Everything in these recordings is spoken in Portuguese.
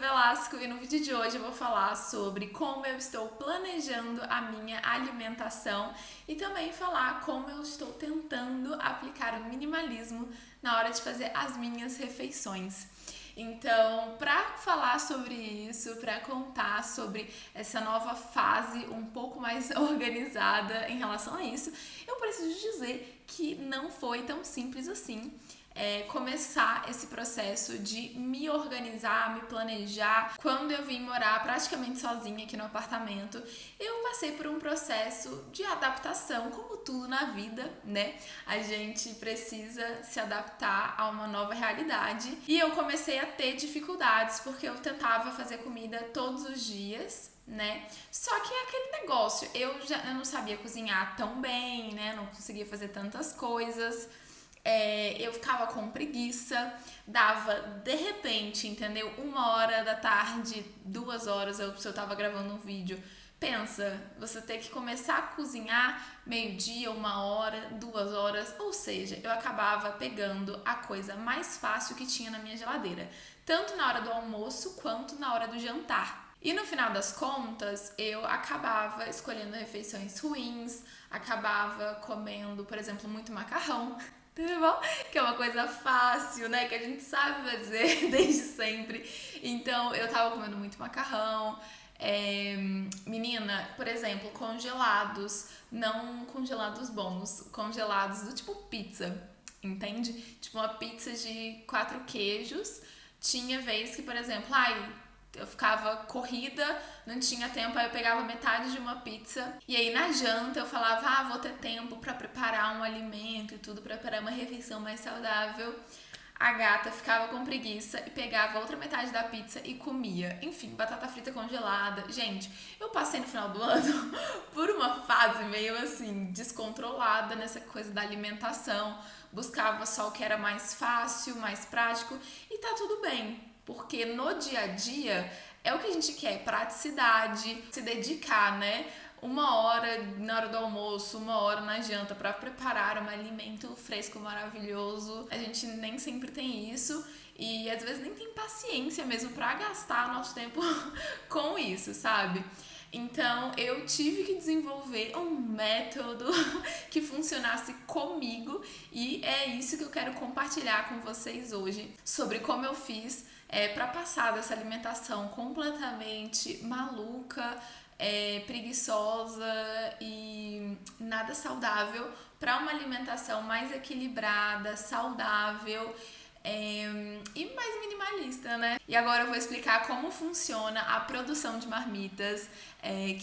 Velasco e no vídeo de hoje eu vou falar sobre como eu estou planejando a minha alimentação e também falar como eu estou tentando aplicar o minimalismo na hora de fazer as minhas refeições. Então, para falar sobre isso, para contar sobre essa nova fase um pouco mais organizada em relação a isso, eu preciso dizer que não foi tão simples assim. Começar esse processo de me organizar, me planejar. Quando eu vim morar praticamente sozinha aqui no apartamento, eu passei por um processo de adaptação, como tudo na vida, né? A gente precisa se adaptar a uma nova realidade. E eu comecei a ter dificuldades, porque eu tentava fazer comida todos os dias, né? Só que é aquele negócio, eu não sabia cozinhar tão bem, né? Não conseguia fazer tantas coisas. Eu ficava com preguiça, dava de repente, entendeu? 1 hora da tarde, 2 horas, se eu tava gravando um vídeo. Pensa, você ter que começar a cozinhar meio-dia, 1 hora, 2 horas, ou seja, eu acabava pegando a coisa mais fácil que tinha na minha geladeira, tanto na hora do almoço quanto na hora do jantar. E no final das contas, eu acabava escolhendo refeições ruins, acabava comendo, por exemplo, muito macarrão. Tá bom? Que é uma coisa fácil, né? Que a gente sabe fazer desde sempre. Então, eu tava comendo muito macarrão. Menina, por exemplo, congelados. Não congelados bons. Congelados do tipo pizza. Entende? Tipo uma pizza de 4 queijos. Tinha vez que, por exemplo, eu ficava corrida, não tinha tempo, aí eu pegava metade de uma pizza e aí na janta eu falava, vou ter tempo pra preparar um alimento e tudo, preparar uma refeição mais saudável. A gata ficava com preguiça e pegava a outra metade da pizza e comia. Enfim, batata frita congelada. Gente, eu passei no final do ano por uma fase meio assim, descontrolada nessa coisa da alimentação. Buscava só o que era mais fácil, mais prático e tá tudo bem. Porque no dia a dia é o que a gente quer, praticidade, se dedicar, né? 1 hora na hora do almoço, 1 hora na janta para preparar um alimento fresco, maravilhoso. A gente nem sempre tem isso e às vezes nem tem paciência mesmo para gastar nosso tempo com isso, sabe? Então eu tive que desenvolver um método que funcionasse comigo e é isso que eu quero compartilhar com vocês hoje sobre como eu fiz para passar dessa alimentação completamente maluca, preguiçosa e nada saudável para uma alimentação mais equilibrada, saudável e mais minimalista, né? E agora eu vou explicar como funciona a produção de marmitas,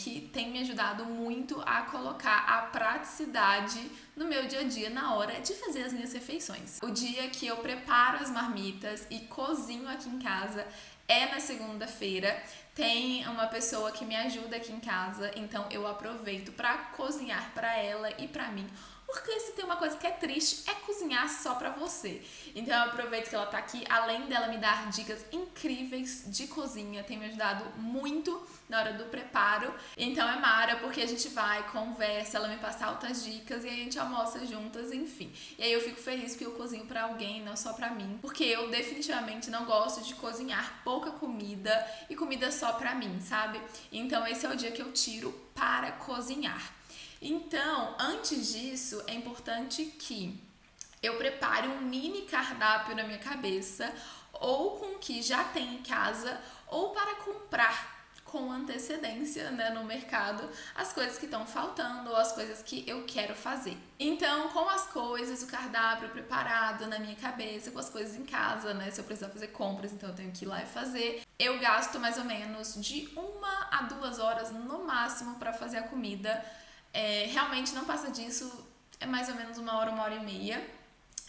que tem me ajudado muito a colocar a praticidade no meu dia a dia na hora de fazer as minhas refeições. O dia que eu preparo as marmitas e cozinho aqui em casa é na segunda-feira. Tem uma pessoa que me ajuda aqui em casa, então eu aproveito para cozinhar para ela e para mim. Porque se tem uma coisa que é triste, é cozinhar só pra você. Então eu aproveito que ela tá aqui, além dela me dar dicas incríveis de cozinha, tem me ajudado muito na hora do preparo. Então é mara, porque a gente vai, conversa, ela me passa altas dicas e a gente almoça juntas, enfim. E aí eu fico feliz que eu cozinho pra alguém, não só pra mim. Porque eu definitivamente não gosto de cozinhar pouca comida e comida só pra mim, sabe? Então esse é o dia que eu tiro para cozinhar. Então, antes disso, é importante que eu prepare um mini cardápio na minha cabeça, ou com o que já tem em casa, ou para comprar com antecedência, né, no mercado, as coisas que estão faltando ou as coisas que eu quero fazer. Então, com as coisas, o cardápio preparado na minha cabeça, com as coisas em casa, né, se eu precisar fazer compras, então eu tenho que ir lá e fazer. Eu gasto mais ou menos de 1 a 2 horas no máximo para fazer a comida. Realmente não passa disso, é mais ou menos 1 hora e meia.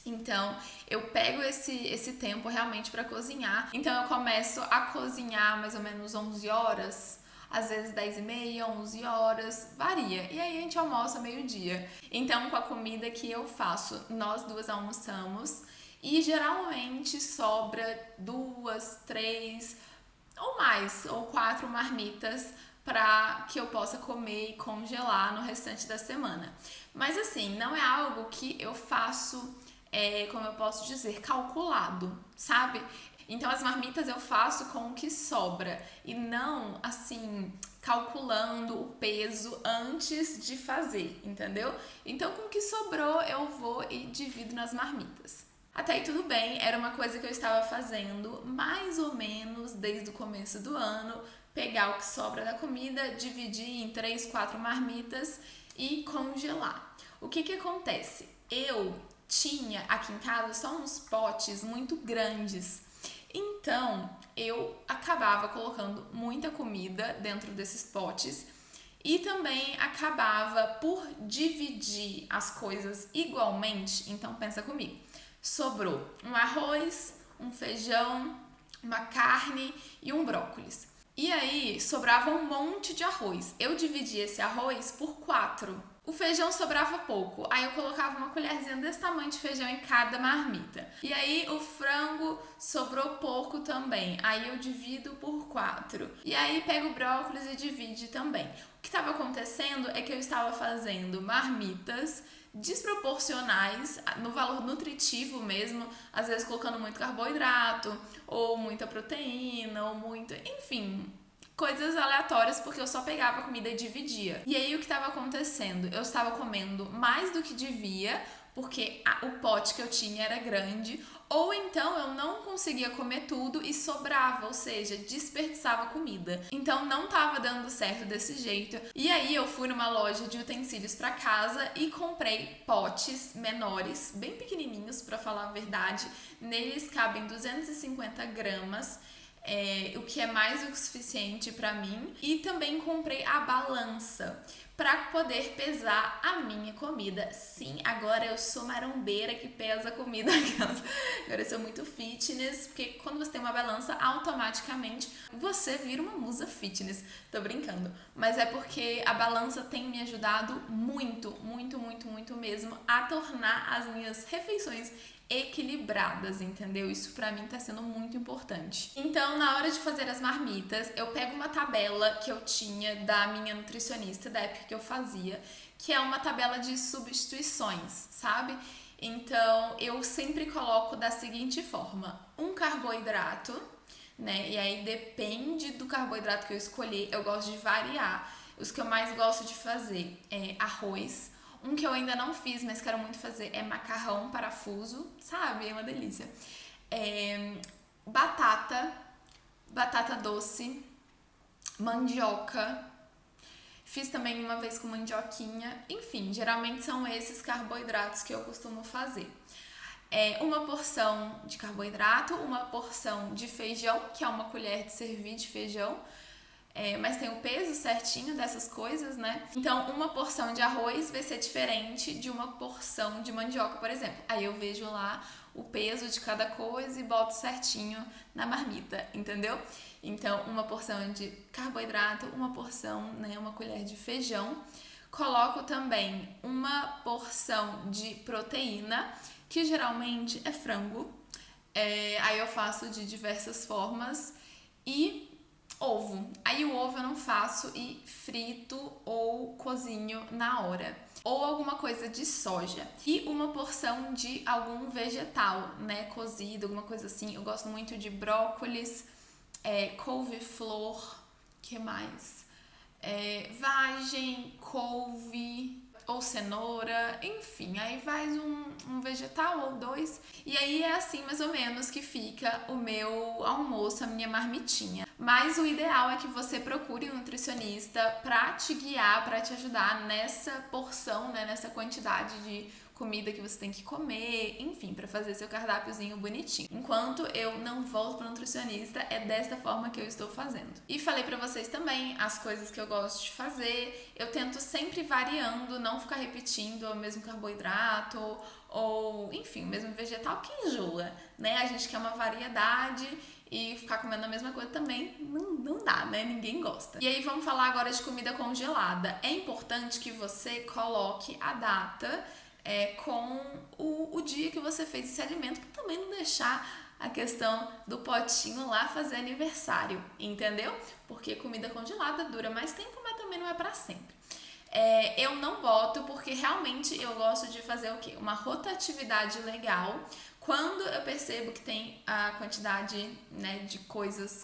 Então eu pego esse tempo realmente para cozinhar. Então eu começo a cozinhar mais ou menos 11 horas, às vezes 10h30, 11 horas, varia. E aí a gente almoça meio-dia. Então com a comida que eu faço, nós duas almoçamos e geralmente sobra 2, 3 ou mais, ou 4 marmitas para que eu possa comer e congelar no restante da semana. Mas assim, não é algo que eu faço, como eu posso dizer, calculado, sabe? Então as marmitas eu faço com o que sobra e não assim calculando o peso antes de fazer, entendeu? Então com o que sobrou eu vou e divido nas marmitas. Até aí tudo bem, era uma coisa que eu estava fazendo mais ou menos desde o começo do ano, pegar o que sobra da comida, dividir em 3, 4 marmitas e congelar. O que acontece? Eu tinha aqui em casa só uns potes muito grandes, então eu acabava colocando muita comida dentro desses potes e também acabava por dividir as coisas igualmente. Então pensa comigo, sobrou um arroz, um feijão, uma carne e um brócolis. E aí sobrava um monte de arroz. Eu dividi esse arroz por 4. O feijão sobrava pouco, aí eu colocava uma colherzinha desse tamanho de feijão em cada marmita. E aí o frango sobrou pouco também, aí eu divido por 4. E aí pego o brócolis e divide também. O que estava acontecendo é que eu estava fazendo marmitas desproporcionais no valor nutritivo mesmo, às vezes colocando muito carboidrato, ou muita proteína, ou muito, enfim, coisas aleatórias, porque eu só pegava a comida e dividia. E aí o que estava acontecendo? Eu estava comendo mais do que devia, porque o pote que eu tinha era grande, ou então eu não conseguia comer tudo e sobrava, ou seja, desperdiçava comida. Então não estava dando certo desse jeito. E aí eu fui numa loja de utensílios para casa e comprei potes menores, bem pequenininhos para falar a verdade. Neles cabem 250 gramas. O que é mais do que suficiente para mim, e também comprei a balança para poder pesar a minha comida. Sim, agora eu sou marombeira que pesa a comida. Agora eu sou muito fitness, porque quando você tem uma balança, automaticamente você vira uma musa fitness. Tô brincando, mas é porque a balança tem me ajudado muito, muito, muito, muito mesmo a tornar as minhas refeições equilibradas, entendeu? Isso pra mim tá sendo muito importante. Então, na hora de fazer as marmitas, eu pego uma tabela que eu tinha da minha nutricionista, da época que eu fazia, que é uma tabela de substituições, sabe? Então, eu sempre coloco da seguinte forma: um carboidrato, né? E aí depende do carboidrato que eu escolher, eu gosto de variar. Os que eu mais gosto de fazer é arroz. Um que eu ainda não fiz, mas quero muito fazer, é macarrão parafuso, sabe? É uma delícia. Batata doce, mandioca. Fiz também uma vez com mandioquinha. Enfim, geralmente são esses carboidratos que eu costumo fazer. Uma porção de carboidrato, uma porção de feijão, que é uma colher de servir de feijão. Mas tem o peso certinho dessas coisas, né? Então, uma porção de arroz vai ser diferente de uma porção de mandioca, por exemplo. Aí eu vejo lá o peso de cada coisa e boto certinho na marmita, entendeu? Então, uma porção de carboidrato, uma porção, né, uma colher de feijão. Coloco também uma porção de proteína, que geralmente é frango. Aí eu faço de diversas formas. E ovo. Aí o ovo eu não faço e frito ou cozinho na hora. Ou alguma coisa de soja. E uma porção de algum vegetal, né? Cozido, alguma coisa assim. Eu gosto muito de brócolis, couve-flor, que mais? Vagem, couve ou cenoura, enfim, aí faz um vegetal ou 2, e aí é assim mais ou menos que fica o meu almoço, a minha marmitinha. Mas o ideal é que você procure um nutricionista pra te guiar, pra te ajudar nessa porção, né, nessa quantidade de comida que você tem que comer, enfim, para fazer seu cardápiozinho bonitinho. Enquanto eu não volto para nutricionista, é desta forma que eu estou fazendo. E falei para vocês também as coisas que eu gosto de fazer. Eu tento sempre variando, não ficar repetindo o mesmo carboidrato ou, enfim, o mesmo vegetal, que enjoa, né? A gente quer uma variedade e ficar comendo a mesma coisa também não dá, né? Ninguém gosta. E aí vamos falar agora de comida congelada. É importante que você coloque a data com o dia que você fez esse alimento, para também não deixar a questão do potinho lá fazer aniversário, entendeu? Porque comida congelada dura mais tempo, mas também não é para sempre. Eu não boto porque realmente eu gosto de fazer o quê? Uma rotatividade legal Quando eu percebo que tem a quantidade, né, de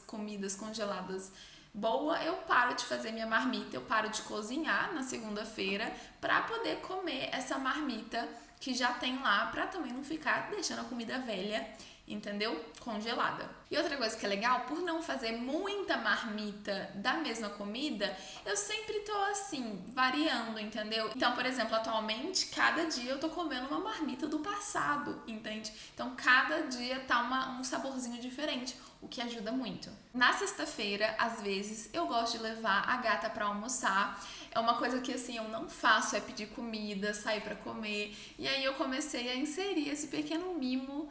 comidas congeladas boa, eu paro de fazer minha marmita, eu paro de cozinhar na segunda-feira para poder comer essa marmita que já tem lá, para também não ficar deixando a comida velha, entendeu? Congelada. E outra coisa que é legal, por não fazer muita marmita da mesma comida, eu sempre tô assim, variando, entendeu? Então, por exemplo, atualmente, cada dia eu tô comendo uma marmita do passado, entende? Então, cada dia tá um saborzinho diferente, o que ajuda muito. Na sexta-feira, às vezes, eu gosto de levar a gata pra almoçar. É uma coisa que, assim, eu não faço, é pedir comida, sair pra comer. E aí eu comecei a inserir esse pequeno mimo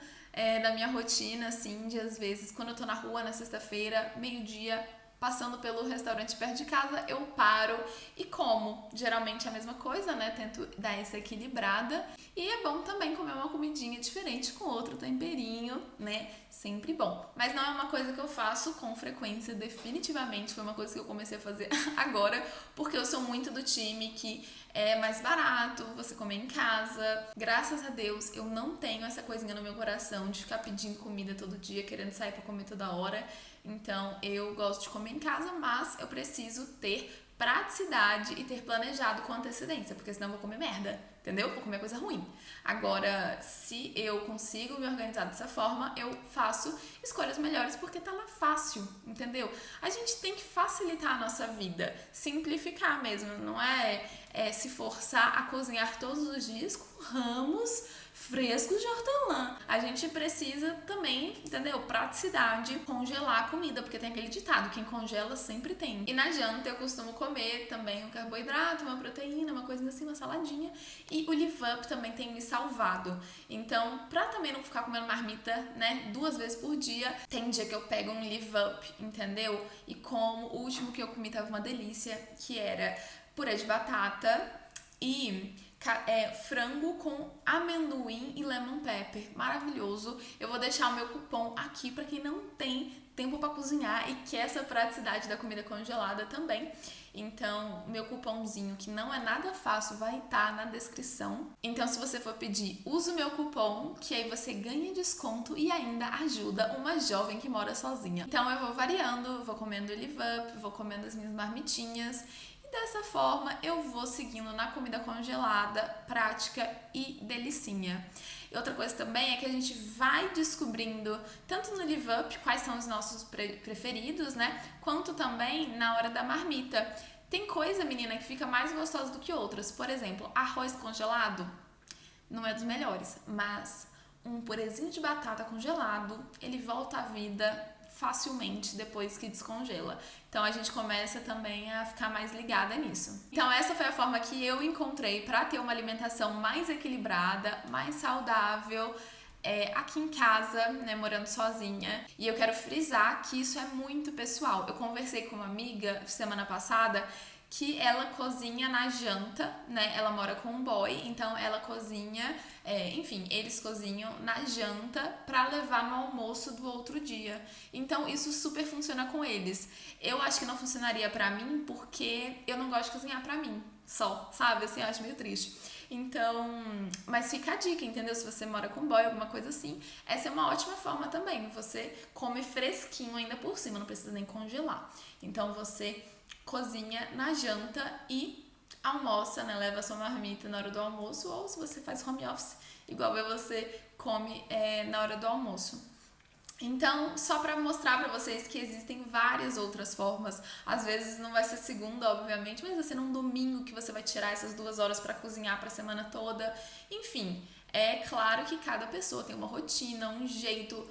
na minha rotina, assim, de às vezes, quando eu tô na rua na sexta-feira, meio-dia, passando pelo restaurante perto de casa, eu paro e como. Geralmente é a mesma coisa, né? Tento dar essa equilibrada. E é bom também comer uma comidinha diferente com outro temperinho, né? Sempre bom. Mas não é uma coisa que eu faço com frequência, definitivamente. Foi uma coisa que eu comecei a fazer agora, porque eu sou muito do time que é mais barato você comer em casa. Graças a Deus, eu não tenho essa coisinha no meu coração de ficar pedindo comida todo dia, querendo sair pra comer toda hora. Então, eu gosto de comer em casa, mas eu preciso ter praticidade e ter planejado com antecedência, porque senão eu vou comer merda, entendeu? Vou comer coisa ruim. Agora, se eu consigo me organizar dessa forma, eu faço escolhas melhores porque tá lá fácil, entendeu? A gente tem que facilitar a nossa vida, simplificar mesmo, não é se forçar a cozinhar todos os dias com ramos frescos de hortelã. A gente precisa também, entendeu? Praticidade, congelar a comida, porque tem aquele ditado, quem congela sempre tem. E na janta eu costumo comer também um carboidrato, uma proteína, uma coisinha assim, uma saladinha. E o Live Up também tem me salvado. Então, pra também não ficar comendo marmita, né, 2 vezes por dia, tem dia que eu pego um Live Up, entendeu? E como o último que eu comi tava uma delícia, que era purê de batata e frango com amendoim e lemon pepper. Maravilhoso. Eu vou deixar o meu cupom aqui para quem não tem tempo para cozinhar e quer essa praticidade da comida congelada também. Então, meu cupomzinho, que não é nada fácil, vai estar na descrição. Então, se você for pedir, use o meu cupom, que aí você ganha desconto e ainda ajuda uma jovem que mora sozinha. Então, eu vou variando, vou comendo Live Up, vou comendo as minhas marmitinhas. Dessa forma, eu vou seguindo na comida congelada, prática e delicinha. E outra coisa também é que a gente vai descobrindo, tanto no Live Up, quais são os nossos preferidos, né? Quanto também na hora da marmita. Tem coisa, menina, que fica mais gostosa do que outras. Por exemplo, arroz congelado não é dos melhores, mas um purezinho de batata congelado, ele volta à vida facilmente depois que descongela. Então a gente começa também a ficar mais ligada nisso. Então essa foi a forma que eu encontrei para ter uma alimentação mais equilibrada, mais saudável, aqui em casa, né, morando sozinha. E eu quero frisar que isso é muito pessoal. Eu conversei com uma amiga semana passada que ela cozinha na janta, né? Ela mora com um boy, então ela cozinha, enfim, eles cozinham na janta pra levar no almoço do outro dia. Então isso super funciona com eles. Eu acho que não funcionaria pra mim porque eu não gosto de cozinhar pra mim só, sabe? Assim, eu acho meio triste. Então, mas fica a dica, entendeu? Se você mora com boy, alguma coisa assim, essa é uma ótima forma também. Você come fresquinho ainda por cima, não precisa nem congelar. Então você cozinha na janta e almoça, né? Leva a sua marmita na hora do almoço, ou se você faz home office, igual você come na hora do almoço. Então, só para mostrar para vocês que existem várias outras formas. Às vezes não vai ser segunda, obviamente, mas vai ser num domingo que você vai tirar essas 2 horas para cozinhar para a semana toda. Enfim, é claro que cada pessoa tem uma rotina, um jeito,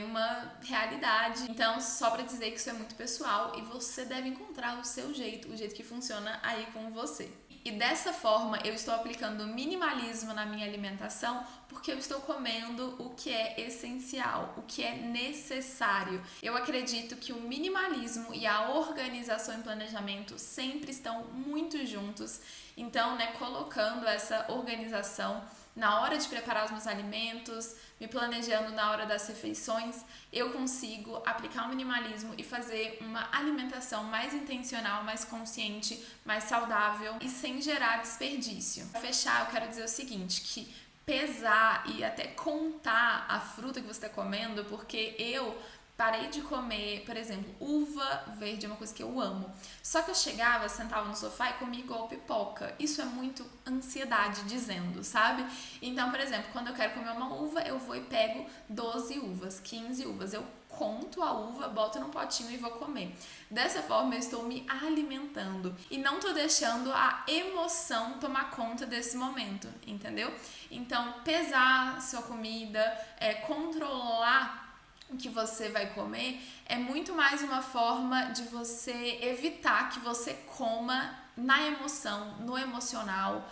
uma realidade. Então, só para dizer que isso é muito pessoal e você deve encontrar o seu jeito, o jeito que funciona aí com você. E dessa forma eu estou aplicando minimalismo na minha alimentação porque eu estou comendo o que é essencial, o que é necessário. Eu acredito que o minimalismo e a organização e planejamento sempre estão muito juntos. Então, né, colocando essa organização na hora de preparar os meus alimentos, me planejando na hora das refeições, eu consigo aplicar o minimalismo e fazer uma alimentação mais intencional, mais consciente, mais saudável e sem gerar desperdício. Para fechar, eu quero dizer o seguinte, que pesar e até contar a fruta que você está comendo, porque eu parei de comer, por exemplo, uva verde é uma coisa que eu amo. Só que eu chegava, sentava no sofá e comia igual pipoca. Isso é muito ansiedade dizendo, sabe? Então, por exemplo, quando eu quero comer uma uva, eu vou e pego 12 uvas, 15 uvas. Eu conto a uva, boto num potinho e vou comer. Dessa forma, eu estou me alimentando e não estou deixando a emoção tomar conta desse momento, entendeu? Então, pesar sua comida, controlar o que você vai comer é muito mais uma forma de você evitar que você coma na emoção, no emocional,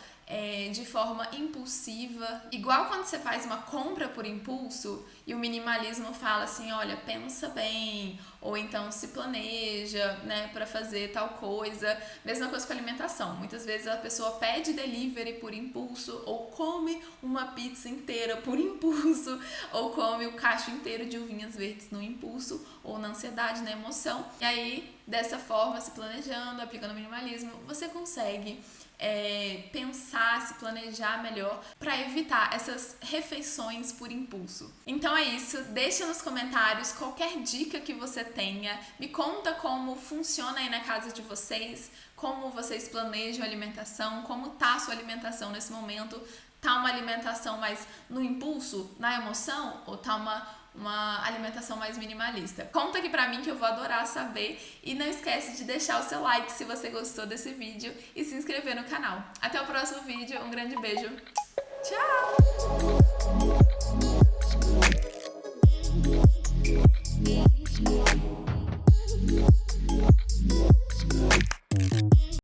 de forma impulsiva. Igual quando você faz uma compra por impulso e o minimalismo fala assim, olha, pensa bem, ou então se planeja, né, para fazer tal coisa. Mesma coisa com alimentação. Muitas vezes a pessoa pede delivery por impulso, ou come uma pizza inteira por impulso, ou come o cacho inteiro de uvinhas verdes no impulso, ou na ansiedade, na emoção. E aí, dessa forma, se planejando, aplicando o minimalismo, você consegue pensar, se planejar melhor para evitar essas refeições por impulso. Então é isso, deixa nos comentários qualquer dica que você tenha, me conta como funciona aí na casa de vocês, como vocês planejam a alimentação, como tá a sua alimentação nesse momento, tá uma alimentação mais no impulso, na emoção, ou tá uma alimentação mais minimalista. Conta aqui pra mim que eu vou adorar saber e não esquece de deixar o seu like se você gostou desse vídeo e se inscrever no canal. Até o próximo vídeo, um grande beijo, tchau!